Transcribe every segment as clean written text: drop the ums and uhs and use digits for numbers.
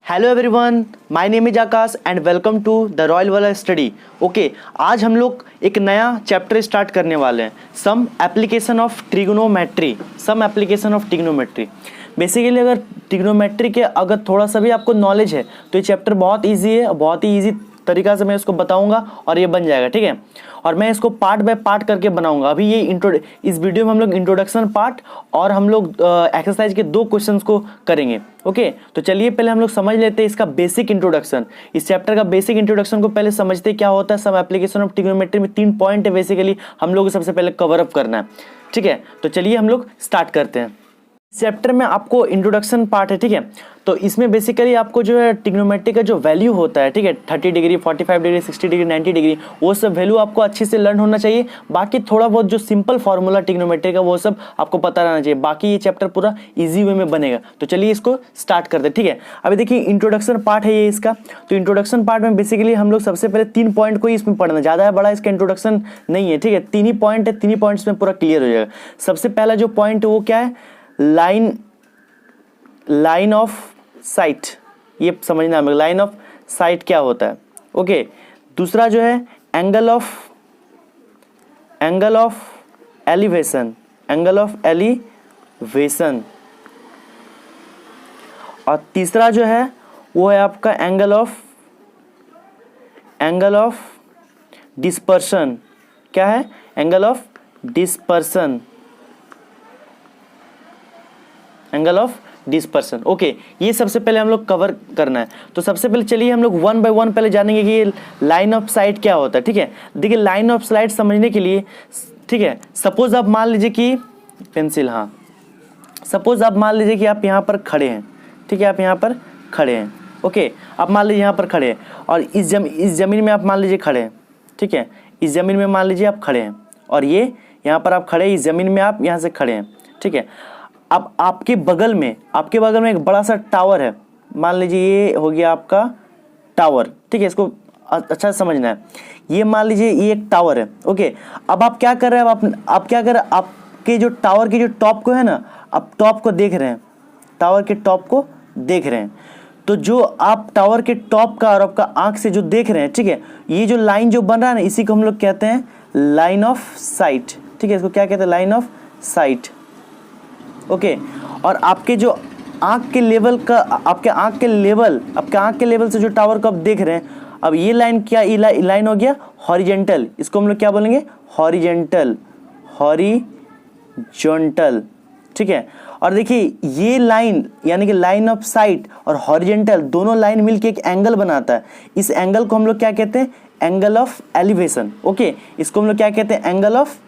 Hello everyone, my name is Akash and welcome to the royal वाला study. Okay, आज हम लोग एक नया चैप्टर स्टार्ट करने वाले हैं, some application of trigonometry. Basically अगर ट्रिग्नोमेट्री के अगर थोड़ा सा भी आपको नॉलेज है तो ये चैप्टर बहुत ईजी है, बहुत ही ईजी तरीका से मैं इसको बताऊंगा और ये बन जाएगा, ठीक है। और मैं इसको पार्ट बाय पार्ट करके बनाऊंगा। अभी ये इस वीडियो में हम लोग इंट्रोडक्शन पार्ट और हम लोग एक्सरसाइज के 2 क्वेश्चंस को करेंगे। ओके, तो चलिए पहले हम लोग समझ लेते हैं इसका बेसिक इंट्रोडक्शन। इस चैप्टर का बेसिक इंट्रोडक्शन को पहले समझते हैं क्या होता है। सब एप्लीकेशन ऑफ ट्रिग्नोमेट्री में 3 पॉइंट है बेसिकली हम लोग सबसे पहले कवर अप करना है, ठीक है। तो चलिए हम लोग स्टार्ट करते हैं। चैप्टर में आपको इंट्रोडक्शन पार्ट है, ठीक है। तो इसमें बेसिकली आपको जो है ट्रिग्नोमेट्री का जो वैल्यू होता है, ठीक है, 30 डिग्री, 45 डिग्री, 60 डिग्री, 90 डिग्री, वो सब वैल्यू आपको अच्छे से लर्न होना चाहिए। बाकी थोड़ा बहुत जो सिंपल फार्मूला ट्रिग्नोमेट्री का वो सब आपको पता रहना चाहिए। बाकी ये चैप्टर पूरा इजी वे में बनेगा। तो चलिए इसको स्टार्ट करते हैं, ठीक है। अभी देखिए इंट्रोडक्शन पार्ट है ये इसका। तो इंट्रोडक्शन पार्ट में बेसिकली हम लोग सबसे पहले 3 पॉइंट को ही इसमें पढ़ना, ज़्यादा है बड़ा इसका इंट्रोडक्शन नहीं है, ठीक है। 3 ही पॉइंट है, 3 ही पॉइंट्स में पूरा क्लियर हो जाएगा। सबसे पहला जो पॉइंट है वो क्या है, लाइन ऑफ साइट। ये समझना है लाइन ऑफ साइट क्या होता है। ओके, दूसरा जो है एंगल ऑफ एलिवेशन, और तीसरा जो है वो है आपका एंगल ऑफ डिस्पर्शन। क्या है? Angle of dispersion. ओके, ये सबसे पहले हम लोग कवर करना है। तो सबसे पहले चलिए हम लोग 1 बाय 1 पहले जानेंगे कि ये लाइन ऑफ साइट क्या होता है, ठीक है। देखिए लाइन ऑफ साइट समझने के लिए, ठीक है, सपोज आप मान लीजिए कि सपोज आप मान लीजिए कि आप यहाँ पर खड़े हैं, ठीक है, आप यहाँ पर खड़े हैं। ओके, आप मान लीजिए यहाँ पर खड़े हैं और इस जमीन में आप मान लीजिए खड़े हैं, ठीक है। इस जमीन में मान लीजिए आप खड़े हैं और ये यहाँ पर आप खड़े हैं, इस जमीन में आप यहाँ से खड़े हैं, ठीक है। अब आपके बगल में एक बड़ा सा टावर है। मान लीजिए ये हो गया आपका टावर, ठीक है। इसको अच्छा से समझना है। ये मान लीजिए ये एक टावर है। ओके, अब आप क्या कर रहे हैं, आप क्या कर रहे हैं, आपके जो टावर के जो टॉप को है ना, आप टॉप को देख रहे हैं, टावर के टॉप को देख रहे हैं। तो जो आप टावर के टॉप का और आपका आंख से जो देख रहे हैं, ठीक है, ये जो लाइन जो बन रहा है ना, इसी को हम लोग कहते हैं लाइन ऑफ साइट, ठीक है। इसको क्या कहते हैं? Line of site. ओके, और आपके जो आंख के लेवल का, आपके आंख के लेवल से जो टावर को आप देख रहे हैं, अब ये लाइन क्या, ये लाइन हो गया हॉरिजेंटल। इसको हम लोग क्या बोलेंगे? हॉरिजेंटल, ठीक है। और देखिए ये लाइन यानी कि लाइन ऑफ साइट और हॉरिजेंटल दोनों लाइन मिलके एक एंगल बनाता है। इस एंगल को हम लोग क्या कहते हैं? Angle of elevation. ओके, इसको हम लोग क्या कहते हैं? एंगल ऑफ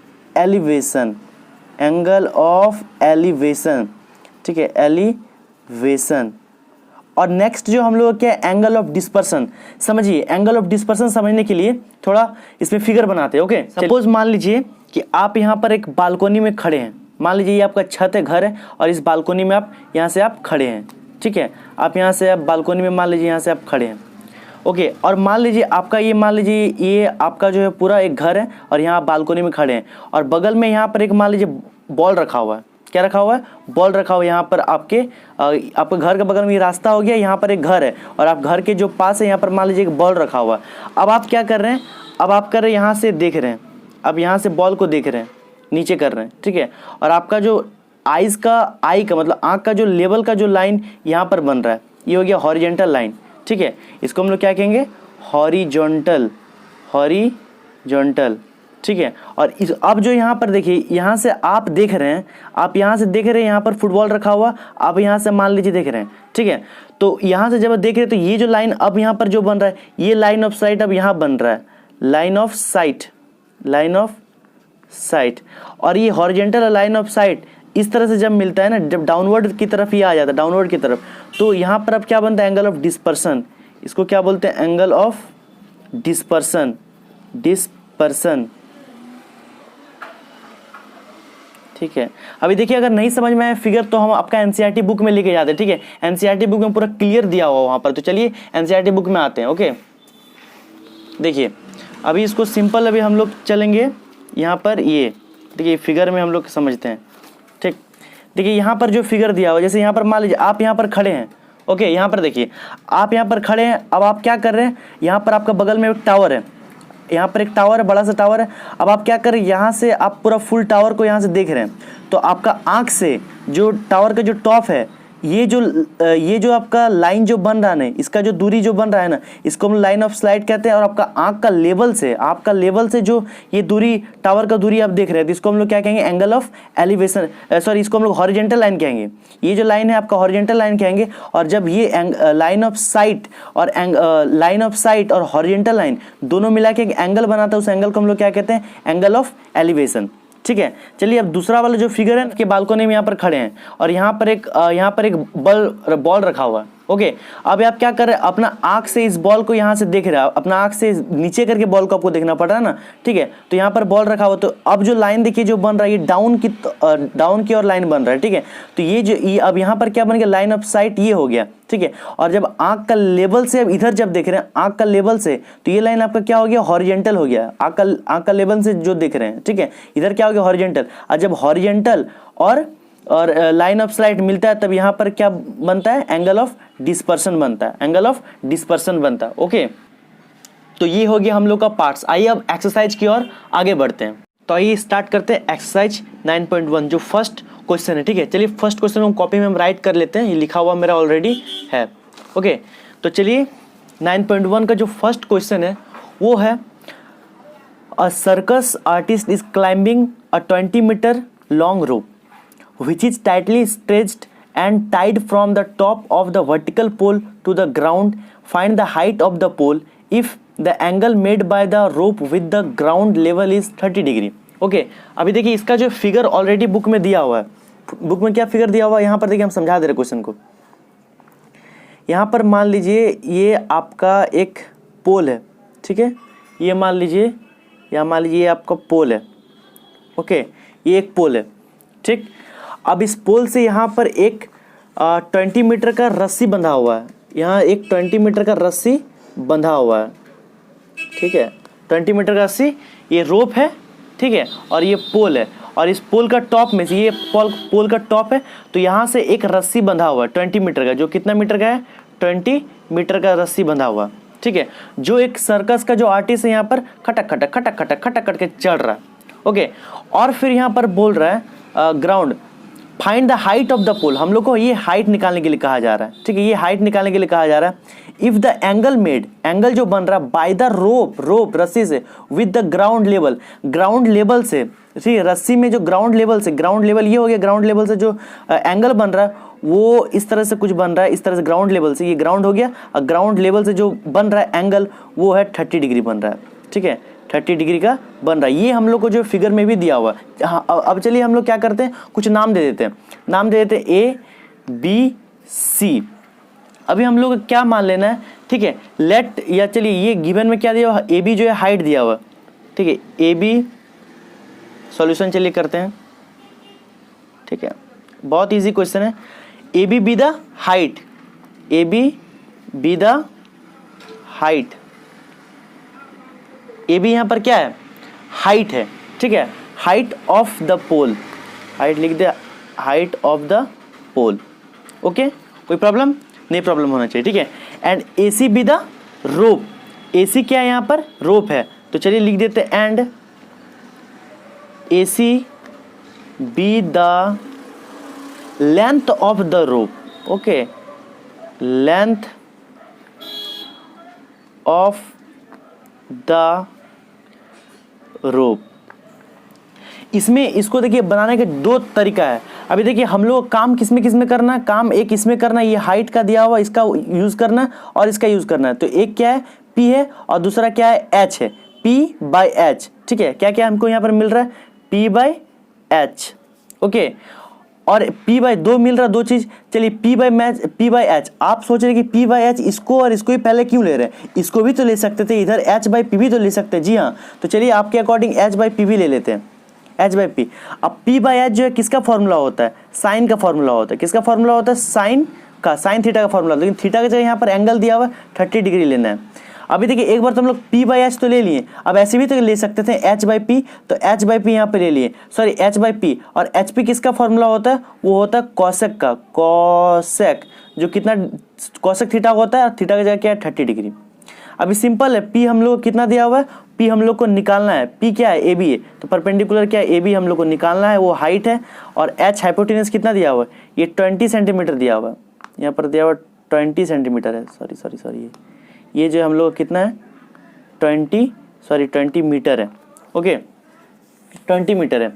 एलिवेशन, ठीक है, एलिवेशन। और नेक्स्ट जो हम लोग क्या है? Angle of dispersion. समझिए, एंगल ऑफ डिस्पर्सन समझने के लिए थोड़ा इसमें फिगर बनाते हैं। ओके, सपोज मान लीजिए कि आप यहाँ पर एक बालकोनी में खड़े हैं। मान लीजिए ये आपका छत है, घर है, और इस बालकोनी में आप यहाँ से आप खड़े हैं, ठीक है। आप यहाँ से आप बालकोनी में मान लीजिए यहाँ से आप खड़े हैं। ओके, और मान लीजिए आपका ये आपका जो है पूरा एक घर है और यहाँ आप बालकोनी में खड़े हैं और बगल में यहाँ पर एक मान लीजिए बॉल रखा हुआ है। क्या रखा हुआ है? बॉल रखा हुआ है। यहाँ पर आपके घर के बगल में ये रास्ता हो गया, यहाँ पर एक घर है और आप घर के जो पास है यहाँ पर मान लीजिए एक बॉल रखा हुआ है। अब आप क्या कर रहे हैं? अब आप कर रहे हैं यहाँ से देख रहे हैं, अब यहाँ से बॉल को देख रहे हैं, नीचे कर रहे हैं, ठीक है। और आपका जो आई का मतलब आँख का जो लेवल का जो लाइन यहाँ पर बन रहा है, ये हो गया हॉरिजेंटल लाइन, ठीक है। इसको हम लोग क्या कहेंगे? हॉरिजॉन्टल, ठीक है। और अब जो यहाँ पर देखिए, यहाँ से आप देख रहे हैं, यहाँ पर फुटबॉल रखा हुआ, आप यहाँ से मान लीजिए देख रहे हैं, ठीक है। तो यहाँ से जब देख रहे हैं तो ये जो लाइन अब यहाँ पर जो बन रहा है, ये लाइन ऑफ साइट अब यहाँ बन रहा है, लाइन ऑफ साइट। और ये हॉरिजेंटल लाइन ऑफ साइट इस तरह से जब मिलता है ना, जब डाउनवर्ड की तरफ ये आ जाता है, डाउनवर्ड की तरफ, तो यहाँ पर अब क्या बनता है? Angle of dispersion. इसको क्या बोलते हैं? एंगल ऑफ डिस्पर्सन, ठीक है। अभी देखिए अगर नहीं समझ में आए फिगर तो हम आपका एनसीईआरटी बुक में लेके जाते हैं, ठीक है। एनसीईआरटी बुक में पूरा क्लियर दिया हुआ वहाँ पर। तो चलिए एनसीईआरटी बुक में आते हैं। ओके, देखिए अभी इसको सिंपल अभी हम लोग चलेंगे यहाँ पर। ये देखिए फिगर में हम लोग समझते हैं, ठीक। देखिए यहाँ पर जो फिगर दिया हुआ, जैसे यहाँ पर मान लीजिए आप यहाँ पर खड़े हैं। ओके, यहाँ पर देखिए, आप यहाँ पर खड़े हैं, अब आप क्या कर रहे हैं, यहाँ पर आपका बगल में एक टावर है, यहाँ पर एक टावर है, बड़ा सा टावर है। अब आप क्या कर रहे हैं, यहाँ से आप पूरा फुल टावर को यहाँ से देख रहे हैं, तो आपका आँख से जो टावर का जो टॉप है, ये जो आपका लाइन जो बन रहा है ना, इसका जो दूरी जो बन रहा है ना, इसको हम लाइन ऑफ साइट कहते हैं। और आपका आँख का लेवल से जो ये दूरी, टावर का दूरी आप देख रहे हैं, तो इसको हम लोग क्या कहेंगे, एंगल ऑफ एलिवेशन, सॉरी, इसको हम लोग हॉरिजेंटल लाइन कहेंगे। ये जो लाइन है आपका हॉरिजेंटल लाइन कहेंगे। और जब ये लाइन ऑफ साइट और हॉरिजेंटल लाइन दोनों मिला के एक एंगल बनाता है, उस एंगल को हम लोग क्या कहते हैं, एंगल ऑफ एलिवेशन। ठीक है, चलिए अब दूसरा वाला जो फिगर है कि बालकनी में यहाँ पर खड़े हैं और यहाँ पर एक बॉल रखा हुआ है। ओके, अब आप क्या कर रहे हैं, अपना आँख से इस बॉल को यहाँ से देख रहे हैं, अपना आँख से नीचे करके बॉल को आपको देखना पड़ रहा है ना। ठीक है, तो यहाँ पर बॉल रखा हुआ, तो अब जो लाइन देखिए जो बन रहा है, ये डाउन की ओर लाइन बन रहा है। ठीक है, तो ये अब यहाँ पर क्या बन गया, लाइन ऑफ साइट ये हो गया। ठीक है, और जब आँख का लेवल से, अब इधर जब देख रहे हैं आँख का लेवल से, तो ये लाइन आपका क्या हो गया, हॉरिजेंटल हो गया, आँख का लेवल से जो देख रहे हैं। ठीक है, इधर क्या हो गया, हॉरिजेंटल। और जब हॉरिजेंटल और लाइन ऑफ साइट मिलता है, तब यहाँ पर क्या बनता है, एंगल ऑफ डिस्पर्सन बनता है, एंगल ऑफ डिस्पर्सन बनता है। ओके, तो ये हो गया हम लोग का पार्ट्स। आइए अब एक्सरसाइज की ओर आगे बढ़ते हैं। तो आइए स्टार्ट करते हैं एक्सरसाइज 9.1 जो फर्स्ट क्वेश्चन है। ठीक है, चलिए फर्स्ट क्वेश्चन हम कॉपी में हम राइट कर लेते हैं, ये लिखा हुआ मेरा ऑलरेडी है। ओके, तो चलिए 9.1 का जो फर्स्ट क्वेश्चन है वो है, a circus artist is climbing a 20 metre long rope which is tightly stretched and tied from the top of the vertical pole to the ground. Find the height of the pole if the angle made by the rope with the ground level is 30 degree. Okay, अभी देखिए इसका जो figure already book में दिया हुआ है, book में क्या फिगर दिया हुआ है, यहाँ पर देखिए हम समझा दे रहे क्वेश्चन को। यहाँ पर मान लीजिए ये आपका एक पोल है। ठीक है, ये मान लीजिए, या मान लीजिए ये आपका पोल है। ओके, ये एक पोल है। ठीक, अब इस पोल से यहाँ पर एक 20 मीटर का रस्सी बंधा हुआ है, यहाँ एक 20 मीटर का रस्सी बंधा हुआ है। ठीक है, 20 मीटर का रस्सी, ये रोप है। ठीक है, और ये पोल है, और इस पोल का टॉप में से, ये पोल का टॉप है, तो यहाँ से एक रस्सी बंधा हुआ है 20 मीटर का, जो कितना मीटर का है, 20 मीटर का रस्सी बंधा हुआ। ठीक है, जो एक सर्कस का जो आर्टिस्ट है यहाँ पर खटक खटक खटक खटक खटक करके चढ़ रहा है। ओके, और फिर यहाँ पर बोल रहा है ground, find the height of the pole. हम लोग को ये हाइट निकालने के लिए कहा जा रहा है। ठीक है, ये हाइट निकालने के लिए कहा जा रहा है। If the angle made, angle जो बन रहा है बाय द रोप रस्सी से, विद द ग्राउंड लेवल से, ठीक है, रस्सी में जो ग्राउंड लेवल ये हो गया, ग्राउंड लेवल से जो एंगल बन रहा है वो इस तरह से कुछ बन रहा है, इस तरह से ग्राउंड लेवल से, ये ग्राउंड हो गया, और ग्राउंड लेवल से जो बन रहा है एंगल वो है 30 डिग्री बन रहा है। ठीक है, 30 डिग्री का बन रहा है। ये हम लोग को जो फिगर में भी दिया हुआ है। हाँ, अब चलिए हम लोग क्या करते हैं, कुछ नाम दे देते हैं। नाम दे देते हैं ए बी सी। अभी हम लोग क्या मान लेना है, ठीक है, लेट, या चलिए ये गिवन में क्या दिया हुआ, ए बी जो है हाइट दिया हुआ। ठीक है, ए बी सॉल्यूशन चलिए करते हैं। ठीक है, बहुत इजी क्वेश्चन है। A B the height, A B the height, A B यहाँ पर क्या है, हाइट है। ठीक है, height of the pole, height लिख दे, height of the pole. Okay, कोई प्रॉब्लम नहीं, प्रॉब्लम होना चाहिए। ठीक है, and A C B the rope, A C क्या है यहाँ पर, रोप है, तो चलिए लिख देते and A C B the length of the rope. Okay, length of the rope. इसमें इसको देखिए बनाने के दो तरीका है। अभी देखिए हम लोग काम किस में करना है, काम एक इसमें करना है, ये हाइट का दिया हुआ इसका यूज करना है और इसका यूज करना है। तो एक क्या है, P है, और दूसरा क्या है, H है, P/H। ठीक है, क्या क्या हमको यहाँ पर मिल रहा है, P/H। ओके, और P/2 मिल रहा है, दो चीज। चलिए P/H, आप सोच रहे कि P/H इसको और इसको ही पहले क्यों ले रहे हैं, इसको भी तो ले सकते थे, इधर H/P भी तो ले सकते हैं। जी हाँ, तो चलिए आपके अकॉर्डिंग H/P भी ले लेते हैं, H/P। अब P/H जो है किसका फॉर्मूला होता है, साइन का फॉर्मूला होता है। किसका फॉर्मूला होता है, साइन थीटा का फॉर्मूला। लेकिन थीटा की जगह यहाँ पर एंगल दिया हुआ है 30 डिग्री लेना है। अभी देखिए एक बार तो हम लोग P/H तो ले लिए, अब ऐसे भी तो ले सकते थे H/P, तो H/P यहाँ पे ले लिए, सॉरी H/P। और HP किसका फॉर्मूला होता है, वो होता है कॉसेक का, कॉसेक जो कितना कोसेक थीटा होता है, थीटा की जगह क्या है 30 डिग्री। अभी सिंपल है, पी हम लोग को कितना दिया हुआ है, पी हम लोग को निकालना है, पी क्या है ए बी है, तो परपेंडिकुलर क्या है ए बी हम लोग को निकालना है, वो हाइट है। और एच हाइपोटेनस कितना दिया हुआ है, ये 20 सेंटीमीटर दिया हुआ है, यहाँ पर दिया हुआ 20 सेंटीमीटर है, सॉरी ये जो हम लोग कितना है 20 मीटर है, ओके 20 मीटर है।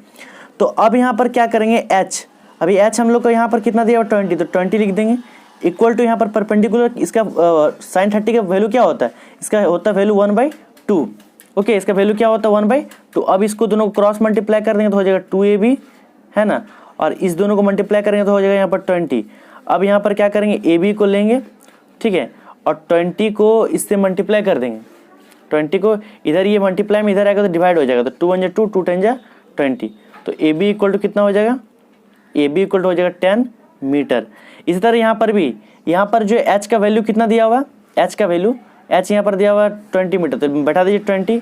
तो अब यहाँ पर क्या करेंगे एच, अभी एच हम लोग को यहाँ पर कितना दिया हुआ 20, तो 20 लिख देंगे इक्वल टू यहाँ पर परपेंडिकुलर इसका साइन 30 का वैल्यू क्या होता है, इसका होता है वैल्यू 1/2, ओके इसका वैल्यू क्या होता है 1/2। अब इसको दोनों को क्रॉस मल्टीप्लाई कर देंगे तो हो जाएगा 2ab है ना, और इस दोनों को मल्टीप्लाई करेंगे तो हो जाएगा यहाँ पर 20। अब यहाँ पर क्या करेंगे ए बी को लेंगे, ठीक है, और 20 को इससे मल्टीप्लाई कर देंगे, 20 को इधर ये मल्टीप्लाई में इधर आएगा तो डिवाइड हो जाएगा, तो 2 × 2 2 × 10 20, तो ए बी इक्वल टू कितना हो जाएगा, ए बी इक्वल टू हो जाएगा 10 मीटर। इसी तरह यहाँ पर भी, यहाँ पर जो एच का वैल्यू कितना दिया हुआ, एच का वैल्यू एच यहाँ पर दिया हुआ 20 मीटर, तो बैठा दीजिए 20।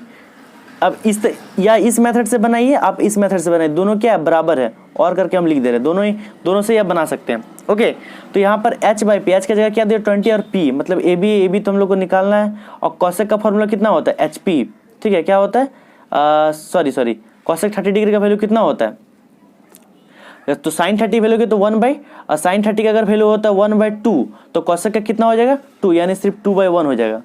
अब इस मेथड से बनाइए, आप इस मेथड से बनाइए, दोनों क्या है बराबर है, और करके हम लिख दे रहे हैं, दोनों से आप बना सकते हैं, ओके। तो यहाँ पर h/p, एच की जगह क्या दिया 20 और p मतलब ए बी तो हम लोग को निकालना है। और कॉसेक का फॉर्मूला कितना होता है HP, ठीक है, क्या होता है सॉरी कॉसेक 30 डिग्री का वैल्यू कितना होता है, तो साइन 30 वैल्यू के तो 1/, साइन 30 का अगर वैल्यू होता है 1/2, तो कॉसेक का कितना हो जाएगा 2, यानी सिर्फ 2/1 हो जाएगा,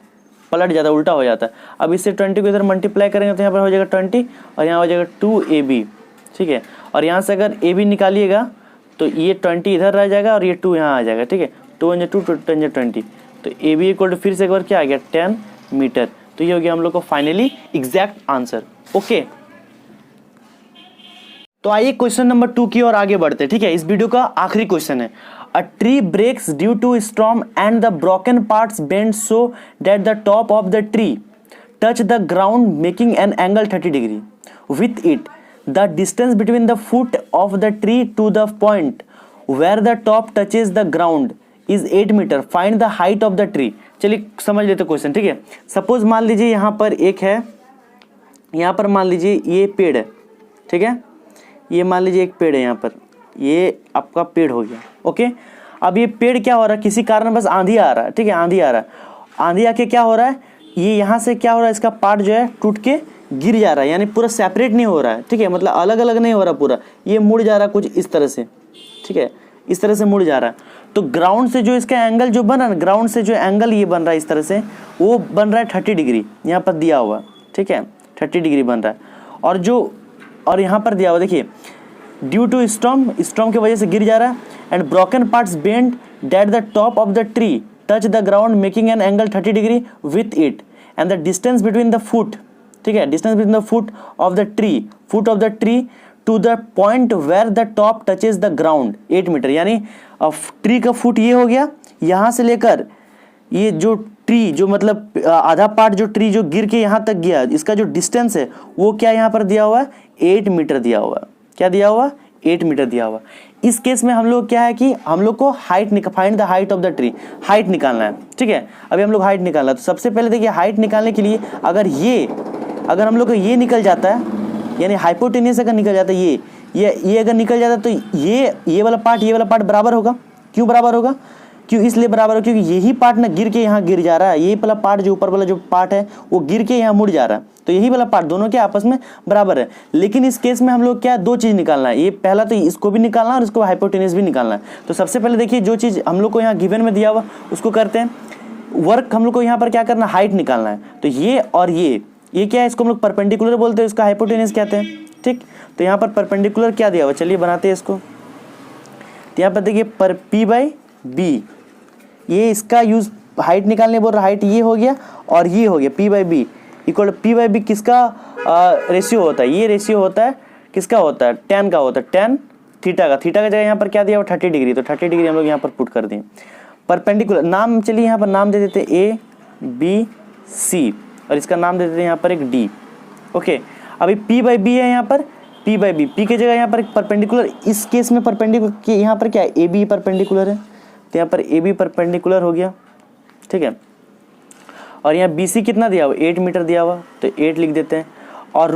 पलट जाता है, उल्टा हो जाता है। अब इससे 20 को इधर मल्टीप्लाई करेंगे तो यहाँ पर हो जाएगा 20 और यहाँ हो जाएगा 2ab, ठीक है। और यहाँ से अगर ab निकालिएगा तो ये 20 इधर रह जाएगा और ये 2 यहाँ आ जाएगा, ठीक है, 2 × 2 2 × 20, तो ab इक्वल टू फिर से एक बार क्या आ गया 10 मीटर। तो ये हो गया हम लोग को फाइनली एग्जैक्ट आंसर, ओके। तो आइए क्वेश्चन नंबर 2 की ओर आगे बढ़ते हैं, ठीक है, इस वीडियो का आखिरी क्वेश्चन है। A tree breaks due to storm and the broken parts bend so that the top of the tree touch the ground making an angle 30 degree with it the distance between the foot of the tree to the point where the top touches the ground is 8 metre, find the height of the tree. चलिए समझ लेते question, ठीक है। Suppose मान लीजिए यहाँ पर एक है, यहाँ पर मान लीजिए ये पेड़ है, ठीक है, ये मान लीजिए एक पेड़ है, यहाँ पर ये आपका पेड़ हो गया, ओके। अब ये पेड़ क्या हो रहा है, किसी कारण बस आंधी आ रहा है, ठीक है, आंधी आ रहा है, आंधी आके क्या हो रहा है, ये यहाँ से क्या हो रहा है, इसका पार्ट जो है टूट के गिर जा रहा है, यानी पूरा सेपरेट नहीं हो रहा है, ठीक है, मतलब अलग अलग नहीं हो रहा पूरा, ये मुड़ जा रहा है कुछ इस तरह से, ठीक है, इस तरह से मुड़ जा रहा है। तो ग्राउंड से जो इसका एंगल जो बना, ग्राउंड से जो एंगल ये बन रहा है इस तरह से, वो बन रहा है 30 डिग्री, यहाँ पर दिया हुआ, ठीक है, 30 डिग्री बन रहा है। और यहाँ पर दिया हुआ देखिए, ड्यू टू स्टॉर्म की वजह से गिर जा रहा है, and broken parts bend that the top of the tree touch the ground making an angle 30 degree with it and the distance between the foot, ठीक है, distance between the foot of the tree to the point where the top touches the ground 8 metre, यानी tree का foot ये हो गया, यहाँ से लेकर ये जो ट्री जो मतलब आधा पार्ट जो ट्री जो गिर के यहाँ तक गया, इसका जो डिस्टेंस है वो क्या यहाँ पर दिया हुआ है 8 मीटर दिया हुआ है, क्या दिया हुआ 8 मीटर दिया हुआ। इस केस में हम लोग क्या है कि हम लोग को find the height of the tree, height निकालना है, ठीक है। अभी हम लोग हाइट निकालना है, तो सबसे पहले देखिए हाइट निकालने के लिए अगर हम लोग को ये निकल जाता है, यानी हाइपोटेन्यूस अगर निकल जाता है, ये अगर निकल जाता है तो ये वाला पार्ट बराबर होगा। क्यों बराबर होगा, क्यों इसलिए बराबर हो क्योंकि यही पार्ट ना गिर के यहाँ गिर जा रहा है, यही वाला पार्ट जो ऊपर वाला जो पार्ट है वो गिर के यहाँ मुड़ जा रहा है, तो यही वाला पार्ट दोनों के आपस में बराबर है। लेकिन इस केस में हम लोग क्या 2 चीज़ निकालना है, ये पहला तो इसको भी निकालना है और इसको हाइपोटेन्यूस भी निकालना है। तो सबसे पहले देखिए जो चीज़ हम लोग को यहाँ गिवन में दिया हुआ उसको करते हैं, वर्क हम लोग को यहाँ पर क्या करना है, हाइट निकालना है। तो ये और ये क्या है, इसको हम लोग परपेंडिकुलर बोलते हैं, इसका हाइपोटेन्यूस कहते हैं, ठीक। तो यहाँ पर परपेंडिकुलर क्या दिया हुआ, चलिए बनाते हैं इसको। तो यहाँ पर देखिए पर P/B, ये इसका यूज हाइट निकालने बोल रहा, हाइट ये हो गया और ये हो गया P/B इक्वल P/B किसका रेशियो होता है, ये रेशियो होता है किसका होता है, tan का होता है, tan थीटा का जगह यहाँ पर क्या दिया हुआ 30 डिग्री, तो 30 डिग्री हम लोग यहाँ पर पुट कर दें। परपेंडिकुलर नाम, चलिए यहाँ पर नाम दे देते A-B-C और इसका नाम दे देते हैं यहाँ पर एक D, ओके। अभी P/B है यहाँ पर, P/B, P की जगह यहाँ पर परपेंडिकुलर, इस केस में परपेंडिकुलर यहाँ पर क्या है AB परपेंडिकुलर है, तो यहाँ पर AB परपेंडिकुलर हो गया, ठीक है। और यहाँ BC कितना दिया हुआ 8 मीटर दिया हुआ, तो 8 लिख देते हैं। और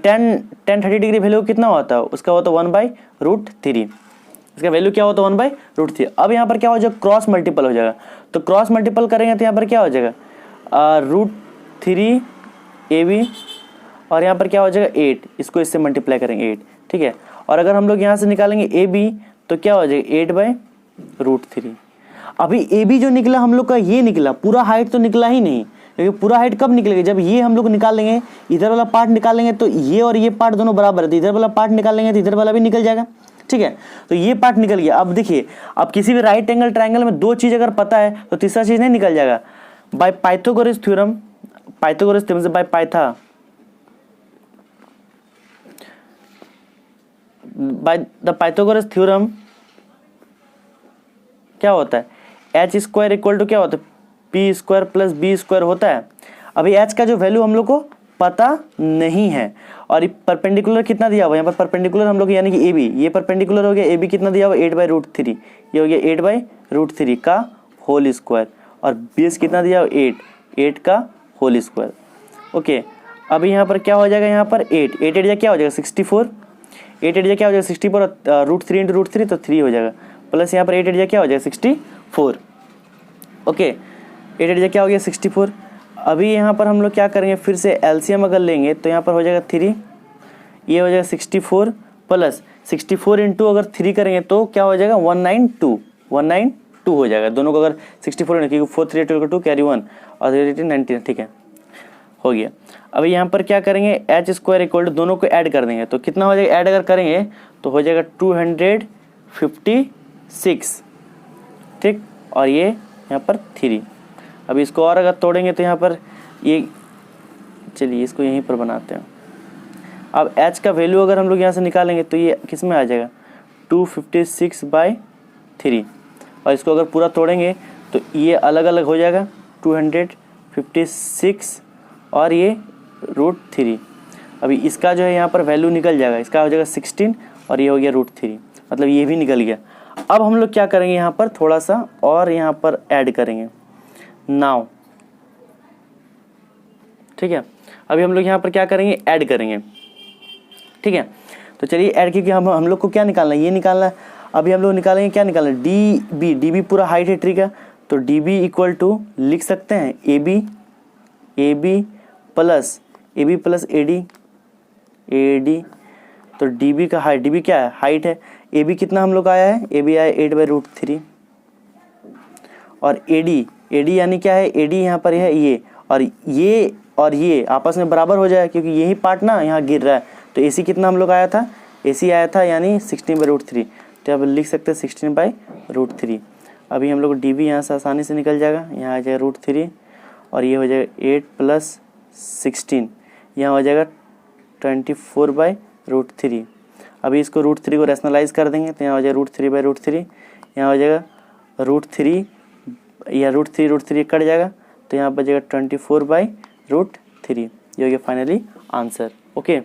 tan 30 डिग्री वैल्यू कितना होता है, उसका होता है 1/√3, इसका वैल्यू क्या होता है 1/√3। अब यहाँ पर क्या हो जाएगा, क्रॉस मल्टीपल हो जाएगा, तो क्रॉस मल्टीपल करेंगे तो यहाँ पर क्या हो जाएगा √3 AB और यहाँ पर क्या हो जाएगा 8, इसको इससे मल्टीप्लाई करेंगे 8, ठीक है। और अगर हम लोग यहाँ से निकालेंगे AB तो क्या हो जाएगा 8/√3। अभी AB जो निकला हम लोग का ये निकला, पूरा हाइट तो निकला ही नहीं, क्योंकि पूरा हाइट कब निकलेगा, जब ये हम लोग निकालेंगे, इधर वाला पार्ट निकालेंगे तो ये और ये पार्ट दोनों बराबर है, तो इधर वाला पार्ट निकालेंगे तो इधर वाला भी निकल जाएगा, ठीक है। तो ये पार्ट निकल गया। अब देखिए, अब किसी भी राइट एंगल ट्रायंगल में दो चीज अगर पता है तो तीसरा चीज नहीं निकल जाएगा। By Pythagoras theorem, Pythagoras theorem से बाय द पाइथागोरस थ्योरम क्या होता है, h² इक्वल टू क्या होता है p² प्लस b² होता है। अभी h का जो वैल्यू हम लोग को पता नहीं है, और परपेंडिकुलर कितना दिया हुआ है, यहाँ पर परपेंडिकुलर हम लोग यानी कि AB, ये परपेंडिकुलर हो गया, AB कितना दिया हुआ 8/√3, ये हो गया 8/√3 का होल स्क्वायर, और बेस कितना दिया हुआ 8 का होल स्क्वायर। ओके, अभी यहाँ पर क्या हो जाएगा, यहाँ पर 8 8 क्या हो जाएगा 64, 8 क्या हो जाएगा 64, और √3 × √3 तो 3 हो जाएगा, प्लस यहाँ पर 8 क्या हो जाएगा 64। ओके, 8 क्या हो गया 64। अभी यहाँ पर हम लोग क्या करेंगे, फिर से एलसीएम अगर लेंगे तो यहाँ पर हो जाएगा 3, ये हो जाएगा 64 प्लस 64 × अगर 3 करेंगे तो क्या हो जाएगा 192 हो जाएगा। दोनों को अगर 64 क्योंकि 4 3 2 कैरी 1 और 19, ठीक है, हो गया। अभी यहाँ पर क्या करेंगे, h² इक्वल टू दोनों को ऐड कर देंगे तो कितना हो जाएगा, ऐड अगर करेंगे तो हो जाएगा 256, ठीक, और ये यहाँ पर 3। अभी इसको और अगर तोड़ेंगे तो यहाँ पर ये, चलिए इसको यहीं पर बनाते हैं। अब h का वैल्यू अगर हम लोग यहाँ से निकालेंगे तो ये किस में आ जाएगा 256/3, और इसको अगर पूरा तोड़ेंगे तो ये अलग अलग हो जाएगा 256 और ये √3। अभी इसका जो है यहाँ पर वैल्यू निकल जाएगा, इसका हो जाएगा 16 और ये हो गया √3, मतलब ये भी निकल गया। अब हम लोग क्या करेंगे, यहाँ पर थोड़ा सा और यहाँ पर ऐड करेंगे नाउ, ठीक है। अभी हम लोग यहाँ पर क्या करेंगे, ऐड करेंगे, ठीक है। तो चलिए ऐड, क्योंकि हम लोग को क्या निकालना है, ये निकालना है। अभी हम लोग निकालेंगे क्या निकालना है, डी बी पूरा हाइट है ट्री का, तो डी बी इक्वल टू लिख सकते हैं A B plus A D. तो डी बी का हाइट, डी बी क्या है हाइट है, ए बी कितना हम लोग आया है, ए बी आया 8/√3, और ए डी यानी क्या है, ए डी यहाँ पर है ये और ये आपस में बराबर हो जाए, क्योंकि यही पार्ट ना यहाँ गिर रहा है। तो ए सी कितना हम लोग आया था, ए सी आया था यानी 16/√3, तो अब लिख सकते हैं 16/√3। अभी हम लोग डी बी यहाँ से आसानी से निकल जाएगा, यहाँ आ जाएगा √3 और ये हो जाएगा 8 + 16, यहाँ हो जाएगा 24/√3। अभी इसको √3 को रैशनलाइज कर देंगे तो यहाँ हो जाएगा √3/√3, यहाँ हो जाएगा √3 या √3 कट जाएगा तो यहाँ पर जाएगा 24/√3। ये हो गया फाइनली आंसर। ओके।